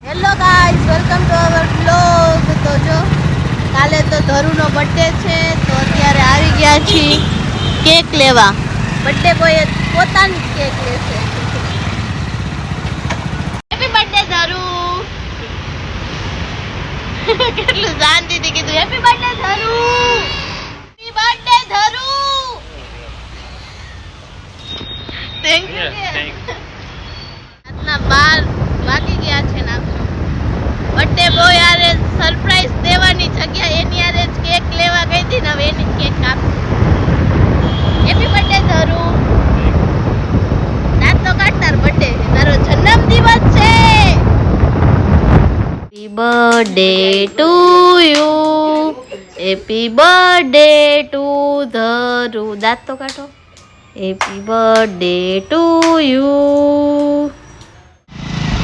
Hello guys, welcome to our blog. તો જો કાલે તો ધરુનો બર્થડે છે, તો અત્યારે આવી ગયા છીએ કેક લેવા. બર્થડે બોય પોતાની કેક લેશે. Happy birthday Dharu. કેટલું શાંતિથી કીધું happy birthday Dharu. Happy birthday Dharu. Thank you. રાતના 12 વાગી ગયા છે ને બર્થડે બોય યારે સરપ્રાઈઝ દેવાની જગ્યા એની યારે જ કેક લેવા ગઈ હતી ને હવે એની કેક કાપી. Happy birthday Dharu. રાત તો કાઢ, તાર બર્થડે તારો જન્મદિવસ છે. Happy birthday to you. Happy birthday to Dharu. દાંત તો કાઢો. Happy birthday to you.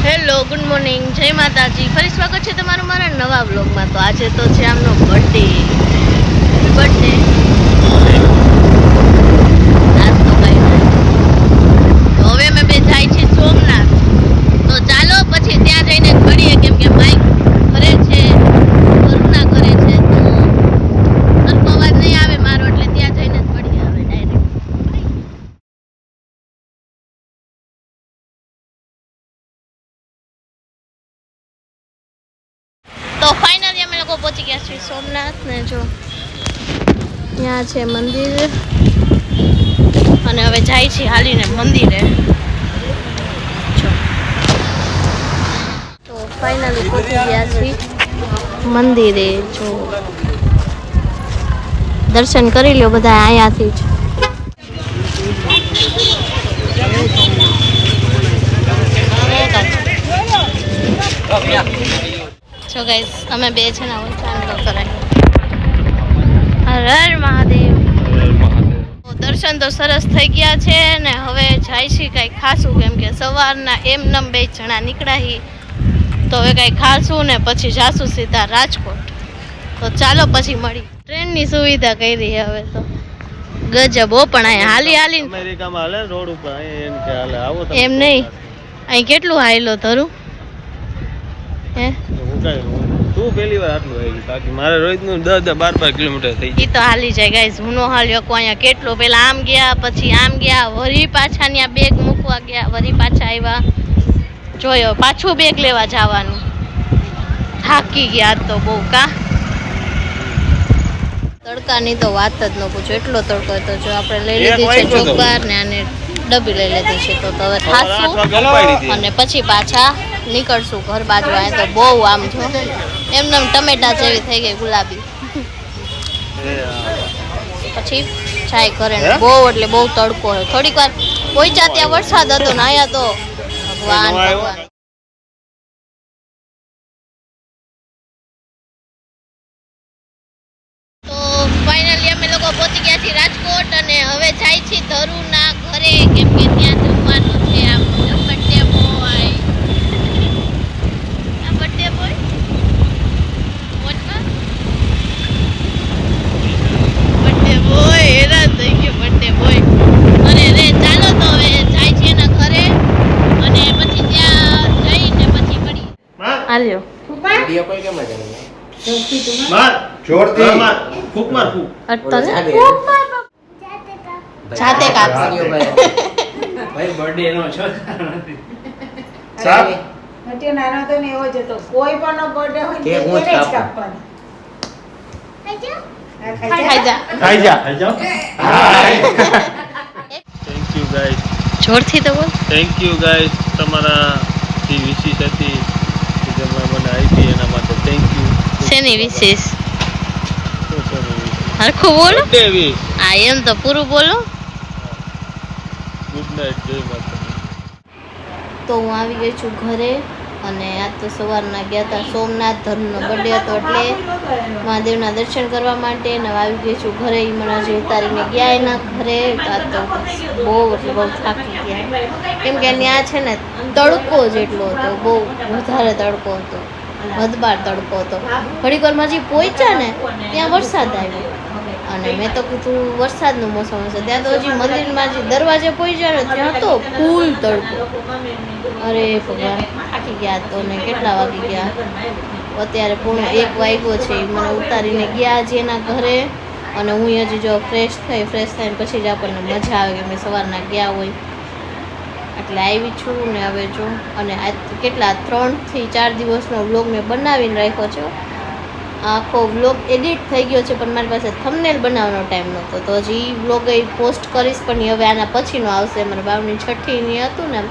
Hello, good morning, જય માતાજી. ફરી સ્વાગત છે તમારું મારા નવા વ્લોગમાં. તો આજે તો છે આમનો બર્થડે. બર્થડે નાસ્તો ખાઈ. તો હવે અમે બે જાય છીએ સોમનાથ. તો ચાલો પછી ત્યાં જઈને જ મળીએ, કેમ કે બાઈક ઘરે છે, કરુણા કરે છે, તો સરખો અવાજ નહીં આવે મારો, એટલે ત્યાં જઈને જ મળીએ હવે ડાયરેક્ટ. તો ફાઇનલી અમે લોકો પહોંચી ગયા છીએ સોમનાથ ને જો ત્યાં છે મંદિર, અને હવે જાય છીએ હાલીને મંદિરે. તો ફાઇનલી પહોંચી ગયા છીએ મંદિરે. જો દર્શન કરી લ્યો બધા અહીંયાથી જ. જો ગાઈસ, અમે બે છે ને ચાંદલો કરાય. હર હર મહાદેવ. દર્શન તો સરસ થઈ ગયા છે ને હવે જાય છે કંઈ ખાશું, કેમ કે સવારના એમનેમ બે જણા નીકળ્યા. તો હવે કંઈ ખાશું ને પછી જાશું સીધા રાજકોટ. તો ચાલો પછી મળી. ટ્રેનની સુવિધા કરી હવે તો ગજબ. હો પણ અહીંયા હાલી હાલી અમેરિકામાં હાલે રોડ ઉપર, અહીં કે હાલે આવો તમે. એમ નહીં, અહીં કેટલું હાયલો ધરું હે. તું પહેલી વાર આટલું આવી, બાકી મારે રોજનું 10-12 કિલોમીટર થઈ ઈ તો હાલી જાય ગાઈસ. હું નો હાલ્યો કો અહીંયા કેટલો. પેલા આમ ગયા, પછી આમ ગયા, વરી પાછા ત્યાં બેગ મૂકવા ગયા, વરી પાછા આવ્યા. જોયો પાછું બેગ લેવા જવાનું. થાકી ગયા તો બહુ. કા તડકાની તો વાત જ ન પૂછો, એટલો તડકો હતો. જો આપણે લઈ લીધી છે ચોકબાર ને આને ડબ્બી લઈ લીધી છે. તો હવે ખાશું અને પછી પાછા નીકળશું ઘર બાજુ. આ તો બહુ આમ જો એમને ટમેટા જેવી થઈ ગઈ, ગુલાબી. પછી ચાય ઘરે. બહુ એટલે બહુ તડકો હોય. થોડીક વાર પહોંચ્યા ત્યાં વરસાદ હતો ને આયા તો ભગવાન ભગવાન. તો ફાઇનલી અમે લોકો પહોંચી ગયા છીએ રાજકોટ, અને હવે જાય છીએ ધરુના ઘરે, કેમ કે ત્યાં જમવાનું છે. આમ બર્થડે બોય, આ બર્થડે બોય બર્થડે બોય હેરાન થઈ ગયો. બર્થડે બોય અરે રે. ચાલો તો હવે જાય છે એના ઘરે, અને પછી ત્યાં જઈને પછી મળી. હાલ્યો વિડિયો કોઈ કેમ જ માર જોરથી માર ફૂક માર ફૂક અટતો ને ફૂક માર જાતે કાપ. ભાઈ બર્થડે નો છો સાહેબ નટિયો નાનો તો ને એવો જ હતો. કોઈ પણ નો બર્થડે હોય કે હું જ કાપવાનો. ખાઈ જા. ખાઈ જા થેન્ક યુ ગાઈસ. જોરથી તો બોલ. Thank you guys. તમારા જે વિશેષ હતી જે તમે મને આપી એના માટે થેન્ક યુ. શેની વિશેષ? હરખું બોલો. Birthday wish. આ એમ તો પૂરું બોલો. ગુડ નાઈટ, જય માતા. તો હું આવી ગઈ છું ઘરે, અને આજ તો સવારના ગયા હતા સોમનાથ. ધરુનો બર્થડે હતો એટલે મહાદેવના દર્શન કરવા માટે. ને આવી ગઈ છું ઘરે. એ મને હજી ઉતારીને ગયા એના ઘરે. આજ તો બહુ એટલે બહુ થાકી ગયા, કેમ કે ત્યાં છે ને તડકો જેટલો હતો, બહુ વધારે તડકો હતો, હદબાર તડકો હતો. ઘડીક વારમાં હજી પહોંચ્યા ને ત્યાં વરસાદ આવ્યો. અને મેં તો કીધું વરસાદનું મોસમ હશે. ત્યાં તો હજી મંદિરમાં જે દરવાજે પહોંચ્યા ને ત્યાં તો ફૂલ તડકો. અરે ભગવાન, થાકી ગયા તો ને કેટલા વાગી ગયા, અત્યારે 1:30 વાગ્યો છે. ઈ મને ઉતારીને ગયા હજી એના ઘરે, અને હું હજી જો ફ્રેશ થઈને પછી જ આપણને મજા આવે કે મેં સવારના ગયા હોય. એટલે આવી છું ને હવે જો, અને આ કેટલા 3 થી 4 દિવસનો વ્લોગ મેં બનાવીને રાખ્યો છે. આખો વ્લોગ એડિટ થઈ ગયો છે, પણ મારી પાસે થંબનેલ બનાવવાનો ટાઈમ નહોતો, તો હજી વ્લોગ એ પોસ્ટ કરીશ, પણ હવે આના પછીનો આવશે. મારા બાવની છઠ્ઠીની હતું ને,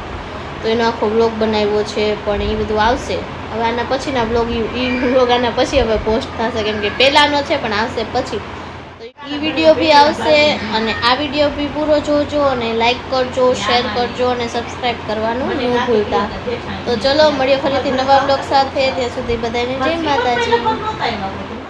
તો એનો આખો વ્લોગ બનાવ્યો છે, પણ એ બધું આવશે હવે આના પછીના વ્લોગ. એ વ્લોગ આના પછી હવે પોસ્ટ થશે, કેમ કે પહેલાંનો છે પણ આવશે પછી. તો એ વિડીયો બી આવશે, અને આ વિડીયો બી પૂરો જોજો, અને લાઈક કરજો, શેર કરજો, અને સબસ્ક્રાઈબ કરવાનું ન ભૂલતા. તો ચલો મળીએ ફરીથી નવા વ્લોગ સાથે. ત્યાં સુધી બધાને જય માતાજી.